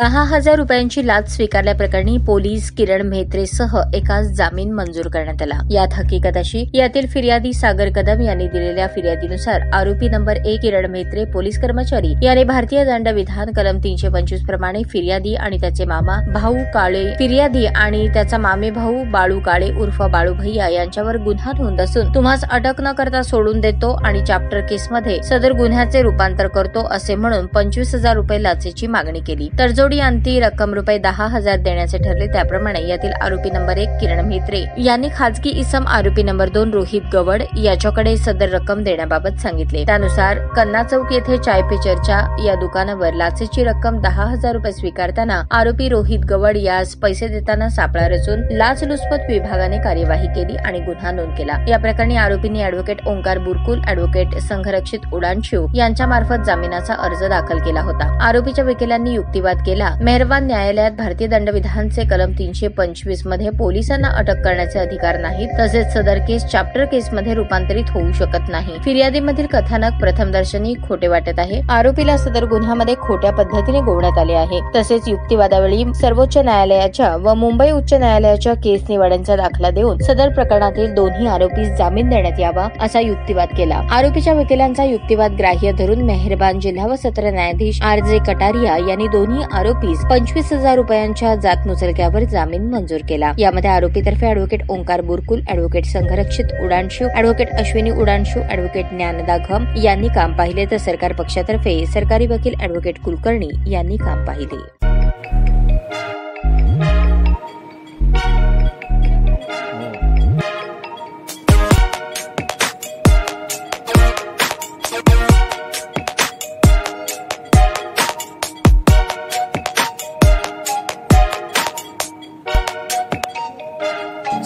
10,000 रुपयांची लाच स्वीकारल्याप्रकरणी पोलीस किरण म्हेत्रेसह एकास जामीन मंजूर करण्यात आला। यात हकीकत अशी, यातील फिर्यादी सागर कदम यांनी दिलेल्या फिर्यादीनुसार आरोपी नंबर 1 किरण म्हेत्रे पोलीस कर्मचारी याने भारतीय दंडविधान कलम 325 प्रमाणे फिर्यादी आणि त्याचे मामा भाऊ काळे, फिर्यादी आणि त्याचा मामे भाऊ बाळू काळे उर्फ बाळू भैया यांच्यावर गुन्हा नोंद असून तुम्हास अटक न करता सोडून देतो आणि चॅप्टर केसमध्ये सदर गुन्ह्याचे रूपांतर करतो असे म्हणून 25,000 रुपये लाचेची मागणी केली। तडजोडी अंती रक्कम रुपये 10,000 देण्याचे ठरले। त्याप्रमाणे यातील आरोपी नंबर 1 किरण म्हेत्रे यांनी खाजगी इसम आरोपी नंबर 2 रोहित गवड याच्याकडे सदर रक्कम देण्याबाबत सांगितले। त्यानुसार कन्ना चौक येथे चाय पे चर्चा या दुकानावर लाचेची रक्कम 10,000 रुपये स्वीकारताना आरोपी रोहित गवड यास पैसे देताना सापळा रचून लाचलुचपत विभागाने कार्यवाही केली आणि गुन्हा नोंद केला। या प्रकरणी आरोपींनी ॲडव्होकेट ओंकार बुरकुल, ॲडव्होकेट संघरक्षित उडानशिव यांच्या मार्फत जामिनाचा अर्ज दाखल केला होता। आरोपीच्या वकिलांनी युक्तिवाद केला। मेहरबान न्यायालयात भारतीय दंडविधानचे कलम 325 मध्ये पोलिसांना अटक करण्याचे अधिकार नाहीत, तसेच सदर केस चॅप्टर केसमध्ये रूपांतरित होऊ शकत नाही। फिर्यादीमधील कथानक प्रथमदर्शनी खोटे वाटत आहे। आरोपीला सदर गुन्ह्यामध्ये खोट्या पद्धतीने गोवण्यात आले आहे। तसेच युक्तिवादावेळी सर्वोच्च न्यायालयाच्या व मुंबई उच्च न्यायालयाच्या केस निवाड्यांचा दाखला देऊन सदर प्रकरणातील दोन्ही आरोपीस जामीन देण्यात यावा असा युक्तिवाद केला। आरोपीच्या वकिलांचा युक्तिवाद ग्राह्य धरून मेहरबान जिल्हा व सत्र न्यायाधीश RJ कटारिया यांनी दोन्ही आरोपीस 25,000 रुपयांच्या जात मुचलक्यावर जामीन मंजूर केला। यामध्ये आरोपीतर्फे advocate Omkar बुरकुल, advocate Sangharakshita उडानशिव, advocate Ashwini उडानशिव, advocate Dnyanada घम यांनी काम पाहिले, तर सरकार पक्षातर्फे सरकारी वकील ॲडव्होकेट कुलकर्णी यांनी काम पाहिले।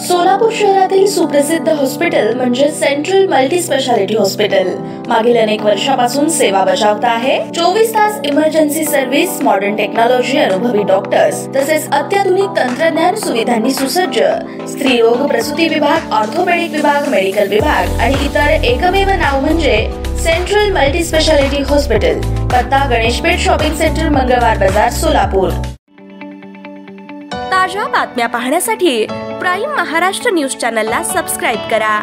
सोलापूर शहरातील सुप्रसिद्ध हॉस्पिटल म्हणजे सेंट्रल मल्टी स्पेशालिटी हॉस्पिटल मागील अनेक वर्षापासून सेवा बजावत आहे। 24 तास इमर्जन्सी सर्व्हिस, मॉडर्न टेक्नॉलॉजी, अनुभवी डॉक्टर्स तसेच अत्याधुनिक तंत्रज्ञान सुविधांनी सुसज्ज स्त्रीरोग प्रसूती विभाग, ऑर्थोपेडिक विभाग, मेडिकल विभाग आणि इतर एकमेव नाव म्हणजे सेंट्रल मल्टी स्पेशालिटी हॉस्पिटल। पत्ता गणेशपेठ शॉपिंग सेंटर, मंगळवार बाजार, सोलापूर। ताज्या बातम्या पाहण्यासाठी प्राईम महाराष्ट्र न्यूज चॅनलला सबस्क्राईब करा।